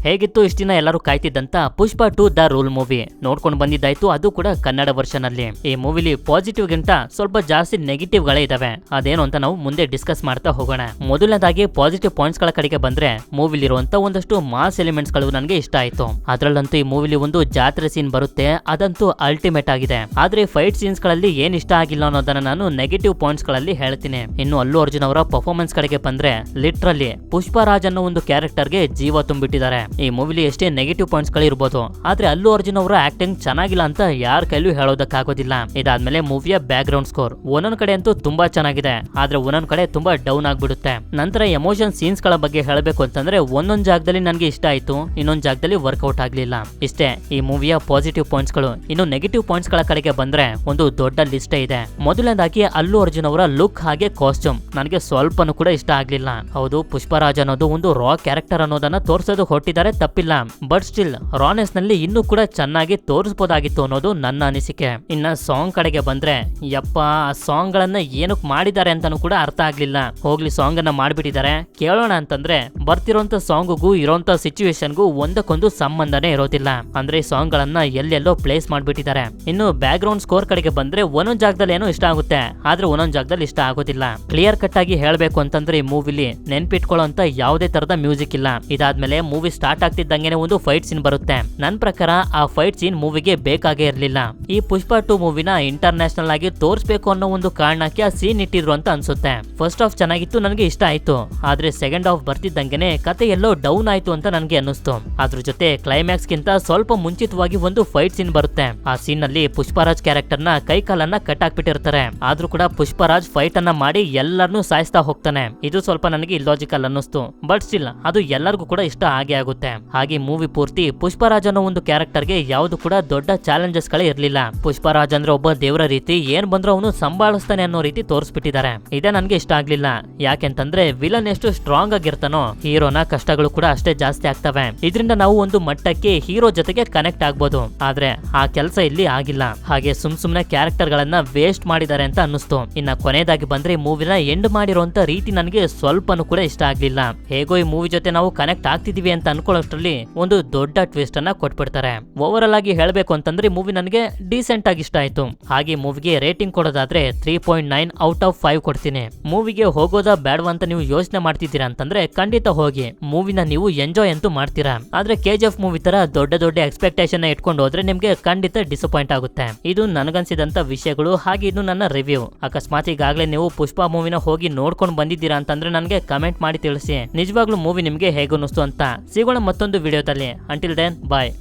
ಹೇಗಿತ್ತು ಇಷ್ಟ ದಿನ ಎಲ್ಲರೂ ಕಾಯ್ತಿದ್ದಂತ ಪುಷ್ಪ 2 ದ ರೂಲ್ ಮೂವಿ ನೋಡ್ಕೊಂಡು ಬಂದಿದ್ದಾಯ್ತು, ಅದು ಕೂಡ ಕನ್ನಡ ವರ್ಷನ್ ಅಲ್ಲಿ. ಈ ಮೂವಿಲಿ ಪಾಸಿಟಿವ್ ಗಿಂತ ಸ್ವಲ್ಪ ಜಾಸ್ತಿ ನೆಗೆಟಿವ್ ಗಳೇ ಇದಾವೆ. ಅದೇನು ಅಂತ ನಾವು ಮುಂದೆ ಡಿಸ್ಕಸ್ ಮಾಡ್ತಾ ಹೋಗೋಣ. ಮೊದಲನೇದಾಗಿ ಪಾಸಿಟಿವ್ ಪಾಯಿಂಟ್ಸ್ ಗಳ ಕಡೆಗೆ ಬಂದ್ರೆ, ಮೂವಿಲಿ ಇರುವಂತ ಒಂದಷ್ಟು ಮಾಸ್ ಎಲಿಮೆಂಟ್ಸ್ ಗಳು ನನಗೆ ಇಷ್ಟ ಆಯ್ತು. ಅದ್ರಲ್ಲಂತೂ ಈ ಮೂವಿಲಿ ಒಂದು ಜಾತ್ರೆ ಸೀನ್ ಬರುತ್ತೆ, ಅದಂತೂ ಅಲ್ಟಿಮೇಟ್ ಆಗಿದೆ. ಆದ್ರೆ ಫೈಟ್ ಸೀನ್ಸ್ ಗಳಲ್ಲಿ ಏನ್ ಇಷ್ಟ ಆಗಿಲ್ಲ ಅನ್ನೋದನ್ನ ನಾನು ನೆಗೆಟಿವ್ ಪಾಯಿಂಟ್ಸ್ ಗಳಲ್ಲಿ ಹೇಳ್ತೀನಿ. ಇನ್ನು ಅಲ್ಲು ಅರ್ಜುನ್ ಅವರ ಪರ್ಫಾರ್ಮೆನ್ಸ್ ಕಡೆಗೆ ಬಂದ್ರೆ, ಲಿಟ್ರಲಿ ಪುಷ್ಪರಾಜ್ ಅನ್ನೋ ಒಂದು ಕ್ಯಾರೆಕ್ಟರ್ ಗೆ ಜೀವ ತುಂಬಿಟ್ಟಿದ್ದಾರೆ. ಈ ಮೂವಿಲಿ ಎಷ್ಟೇ ನೆಗೆಟಿವ್ ಪಾಯಿಂಟ್ಸ್ ಗಳು ಇರಬಹುದು, ಆದ್ರೆ ಅಲ್ಲು ಅರ್ಜುನ್ ಅವರ ಆಕ್ಟಿಂಗ್ ಚೆನ್ನಾಗಿಲ್ಲ ಅಂತ ಯಾರ ಕೈಲೂ ಹೇಳೋದಕ್ಕಾಗೋದಿಲ್ಲ. ಇದಾದ್ಮೇಲೆ ಮೂವಿಯ ಬ್ಯಾಕ್ ಗ್ರೌಂಡ್ ಸ್ಕೋರ್ ಒಂದೊಂದ್ ಕಡೆ ಅಂತೂ ತುಂಬಾ ಚೆನ್ನಾಗಿದೆ, ಆದ್ರೆ ಒಂದೊಂದ್ ಕಡೆ ತುಂಬಾ ಡೌನ್ ಆಗ್ಬಿಡುತ್ತೆ. ನಂತರ ಎಮೋಷನ್ ಸೀನ್ಸ್ ಗಳ ಬಗ್ಗೆ ಹೇಳಬೇಕು ಅಂತಂದ್ರೆ, ಒಂದೊಂದ್ ಜಾಗದಲ್ಲಿ ನನಗೆ ಇಷ್ಟ ಆಯ್ತು, ಇನ್ನೊಂದ್ ಜಾಗದಲ್ಲಿ ವರ್ಕೌಟ್ ಆಗ್ಲಿಲ್ಲ. ಇಷ್ಟೇ ಈ ಮೂವಿಯ ಪಾಸಿಟಿವ್ ಪಾಯಿಂಟ್ಸ್ ಗಳು. ಇನ್ನು ನೆಗೆಟಿವ್ ಪಾಯಿಂಟ್ಸ್ ಗಳ ಕಡೆಗೆ ಬಂದ್ರೆ ಒಂದು ದೊಡ್ಡ ಲಿಸ್ಟ್ ಇದೆ. ಮೊದಲನೇದಾಗಿ ಅಲ್ಲು ಅರ್ಜುನ್ ಅವರ ಲುಕ್ ಹಾಗೆ ಕಾಸ್ಟ್ಯೂಮ್ ನನಗೆ ಸ್ವಲ್ಪನೂ ಕೂಡ ಇಷ್ಟ ಆಗ್ಲಿಲ್ಲ. ಹೌದು, ಪುಷ್ಪರಾಜ್ ಅನ್ನೋದು ಒಂದು ರಾ ಕ್ಯಾರೆಕ್ಟರ್ ಅನ್ನೋದನ್ನ ತೋರಿಸೋದು ಹೊಟ್ಟಿದ್ದಾರೆ, ತಪ್ಪಿಲ್ಲ. ಬಟ್ ಸ್ಟಿಲ್ ರಾನೆಸ್ ನಲ್ಲಿ ಇನ್ನೂ ಕೂಡ ಚೆನ್ನಾಗಿ ತೋರಿಸಬಹುದಾಗಿತ್ತು ಅನ್ನೋದು ನನ್ನ ಅನಿಸಿಕೆ. ಇನ್ನ ಸಾಂಗ್ ಕಡೆಗೆ ಬಂದ್ರೆ, ಯಪ್ಪ ಆ ಸಾಂಗ್ ಗಳನ್ನ ಏನಕ್ಕೆ ಮಾಡಿದ್ದಾರೆ ಅಂತಾನು ಕೂಡ ಅರ್ಥ ಆಗ್ಲಿಲ್ಲ. ಹೋಗ್ಲಿ, ಸಾಂಗ್ ಅನ್ನ ಮಾಡ್ಬಿಟ್ಟಿದ್ದಾರೆ, ಕೇಳೋಣ ಅಂತಂದ್ರೆ ಬರ್ತಿರೋಂತ ಸಾಂಗ್ಗೂ ಇರೋಂತ ಸಿಚುವೇಶನ್ಗೂ ಒಂದಕ್ಕೊಂದು ಸಂಬಂಧನೇ ಇರೋದಿಲ್ಲ. ಅಂದ್ರೆ ಸಾಂಗ್ ಗಳನ್ನ ಎಲ್ಲೆಲ್ಲೋ ಪ್ಲೇಸ್ ಮಾಡ್ಬಿಟ್ಟಿದ್ದಾರೆ. ಇನ್ನು ಬ್ಯಾಕ್ ಗ್ರೌಂಡ್ ಸ್ಕೋರ್ ಕಡೆಗೆ ಬಂದ್ರೆ, ಒಂದೊಂದ್ ಜಾಗದಲ್ಲಿ ಏನೋ ಇಷ್ಟ ಆಗುತ್ತೆ, ಆದ್ರೆ ಒಂದೊಂದ್ ಜಾಗದಲ್ಲಿ ಇಷ್ಟ ಆಗೋದಿಲ್ಲ. ಕ್ಲಿಯರ್ ಕಟ್ ಆಗಿ ಹೇಳ್ಬೇಕು ಅಂತಂದ್ರೆ, ಈ ಮೂವಿಲಿ ನೆನ್ಪಿಟ್ಕೊಳ್ಳೋ ಅಂತ ಯಾವುದೇ ತರದ ಮ್ಯೂಸಿಕ್ ಇಲ್ಲ. ಇದಾದ್ಮೇಲೆ ಮೂವಿ ಸ್ಟಾರ್ಟ್ ಆಗ್ತಿದ್ದಂಗೆನೆ ಒಂದು ಫೈಟ್ ಸೀನ್ ಬರುತ್ತೆ. ನನ್ನ ಪ್ರಕಾರ ಆ ಫೈಟ್ ಸೀನ್ ಮೂವಿಗೆ ಬೇಕಾಗೇ ಇರಲಿಲ್ಲ. ಈ ಪುಷ್ಪ 2 ಮೂವಿನ ಇಂಟರ್ನ್ಯಾಷನಲ್ ಆಗಿ ತೋರಿಸಬೇಕು ಅನ್ನೋ ಒಂದು ಕಾರಣಕ್ಕೆ ಆ ಸೀನ್ ಇಟ್ಟಿದ್ರು ಅಂತ ಅನ್ಸುತ್ತೆ. ಫಸ್ಟ್ ಹಾಫ್ ಚೆನ್ನಾಗಿತ್ತು, ನನಗೆ ಇಷ್ಟ ಆಯ್ತು. ಆದ್ರೆ ಸೆಕೆಂಡ್ ಹಾಫ್ ಬರ್ತಿದ್ದಂಗೆನೆ ಕತೆ ಎಲ್ಲೋ ಡೌನ್ ಆಯ್ತು ಅಂತ ನನಗೆ ಅನ್ನಿಸ್ತು. ಅದ್ರ ಜೊತೆ ಕ್ಲೈಮ್ಯಾಕ್ಸ್ ಗಿಂತ ಸ್ವಲ್ಪ ಮುಂಚಿತವಾಗಿ ಒಂದು ಫೈಟ್ ಸೀನ್ ಬರುತ್ತೆ. ಆ ಸೀನ್ ನಲ್ಲಿ ಪುಷ್ಪರಾಜ್ ಕ್ಯಾರೆಕ್ಟರ್ ನ ಕೈ ಕಾಲನ್ನ ಕಟ್ ಹಾಕ್ಬಿಟ್ಟಿರ್ತಾರೆ. ಆದ್ರೂ ಕೂಡ ಪುಷ್ಪರಾಜ್ ಫೈಟ್ ಅನ್ನ ಮಾಡಿ ಎಲ್ಲರನ್ನೂ ಸಾಯಿಸ್ತಾ ಹೋಗ್ತಾನೆ. ಇದು ಸ್ವಲ್ಪ ನನಗೆ ಇಲ್ಲಾಜಿಕಲ್ ಅನ್ನಿಸ್ತು. ಬಟ್ ಸ್ಟಿಲ್ ಅದು ಎಲ್ಲರಿಗೂ ಕೂಡ ಇಷ್ಟ ಆಗೇ ಆಗುತ್ತೆ. ಹಾಗೆ ಮೂವಿ ಪೂರ್ತಿ ಪುಷ್ಪರಾಜ್ ಅನ್ನೋ ಒಂದು ಕ್ಯಾರೆಕ್ಟರ್ ಗೆ ಯಾವ್ದು ಕೂಡ ದೊಡ್ಡ ಚಾಲೆಂಜಸ್ ಗಳೇ ಇರ್ಲಿಲ್ಲ. ಪುಷ್ಪರಾಜ್ ಅಂದ್ರೆ ಒಬ್ಬ ದೇವರ ರೀತಿ, ಏನ್ ಬಂದ್ರೂ ಅವನು ಸಂಭಾಳಿಸ್ತಾನೆ ಅನ್ನೋ ರೀತಿ ತೋರಿಸ್ಬಿಟ್ಟಿದ್ದಾರೆ. ಇದೇ ನನ್ಗೆ ಇಷ್ಟ ಆಗ್ಲಿಲ್ಲ. ಯಾಕೆಂತಂದ್ರೆ ವಿಲನ್ ಎಷ್ಟು ಸ್ಟ್ರಾಂಗ್ ಆಗಿರ್ತಾನೋ, ಹೀರೋನ ಕಷ್ಟಗಳು ಕೂಡ ಅಷ್ಟೇ ಜಾಸ್ತಿ ಆಗ್ತವೆ. ಇದರಿಂದ ನಾವು ಒಂದು ಮಟ್ಟಕ್ಕೆ ಹೀರೋ ಜೊತೆಗೆ ಕನೆಕ್ಟ್ ಆಗ್ಬೋದು. ಆದ್ರೆ ಆ ಕೆಲಸ ಇಲ್ಲಿ ಆಗಿಲ್ಲ. ಹಾಗೆ ಸುಮ್ನೆ ಕ್ಯಾರೆಕ್ಟರ್ ಗಳನ್ನ ವೇಸ್ಟ್ ಮಾಡಿದ್ದಾರೆ ಅಂತ ಅನ್ನಿಸ್ತು. ಇನ್ನ ಕೊನೆಯದಾಗಿ ಬಂದ್ರೆ, ಮೂವಿನ ಎಂಡ್ ಮಾಡಿರೋಂತ ರೀತಿ ನನಗೆ ಸ್ವಲ್ಪನೂ ಕೂಡ ಇಷ್ಟ ಆಗ್ಲಿಲ್ಲ. ಹೇಗೋ ಈ ಮೂವಿ ಜೊತೆ ನಾವು ಕನೆಕ್ಟ್ ಆಗ್ತಿದೀವಿ ಅಂತ ಅನ್ಕೊಳ್ಳೋಷ್ಟ್ರಲ್ಲಿ ಒಂದು ದೊಡ್ಡ ಟ್ವಿಸ್ಟ್ ಅನ್ನ ಕೊಟ್ಬಿಡ್ತಾರೆ. ಓವರ್ ಆಗಿ ಹೇಳ್ಬೇಕು ಅಂತಂದ್ರೆ, ಮೂವಿ ನನಗೆ ಡೀಸೆಂಟ್ ಆಗಿ ಇಷ್ಟ ಆಯ್ತು. ಹಾಗೆ ಮೂವಿಗೆ ರೇಟಿಂಗ್ ಕೊಡೋದಾದ್ರೆ 3.9 ಔಟ್ ಆಫ್ 5 ಕೊಡ್ತೀನಿ. ಮೂವಿಗೆ ಹೋಗೋದಾ ಬೇಡವಾ ಅಂತ ನೀವು ಯೋಚನೆ ಮಾಡ್ತಿದ್ದೀರಾ ಅಂತಂದ್ರೆ ಖಂಡಿತ ಹೋಗಿ, ಮೂವಿನ ನೀವು ಎಂಜಾಯ್ ಅಂತೂ ಮಾಡ್ತೀರಾ. ಆದ್ರೆ KGF ಮೂವಿ ತರ ದೊಡ್ಡ ಎಕ್ಸ್ಪೆಕ್ಟೇಷನ್ ಇಟ್ಕೊಂಡು ಹೋದ್ರೆ ನಿಮ್ಗೆ ಖಂಡಿತ ಡಿಸಪಾಯಿಂಟ್ ಆಗುತ್ತೆ. ಇದು ನನಗನ್ಸಿದಂತ ವಿಷಯಗಳು. ಹಾಗೆ ಇದು ನನ್ನ ರಿವ್ಯೂ. ಅಕಸ್ಮಾತ್ ಈಗಾಗಲೇ ನೀವು ಪುಷ್ಪ ಮೂವಿನ ಹೋಗಿ ನೋಡ್ಕೊಂಡು ಬಂದಿದ್ದೀರಾ ಅಂತಂದ್ರೆ ನನಗೆ ಕಮೆಂಟ್ ಮಾಡಿ ತಿಳಿಸಿ, ನಿಜವಾಗ್ಲೂ ಮೂವಿ ನಿಮ್ಗೆ ಹೇಗೆ ಅನ್ನಿಸ್ತು ಅಂತ. ಸಿಗೋಣ ಮತ್ತೊಂದು ವಿಡಿಯೋದಲ್ಲಿ. ಅಂಟಿಲ್ ದೆನ್ ಬಾಯ್.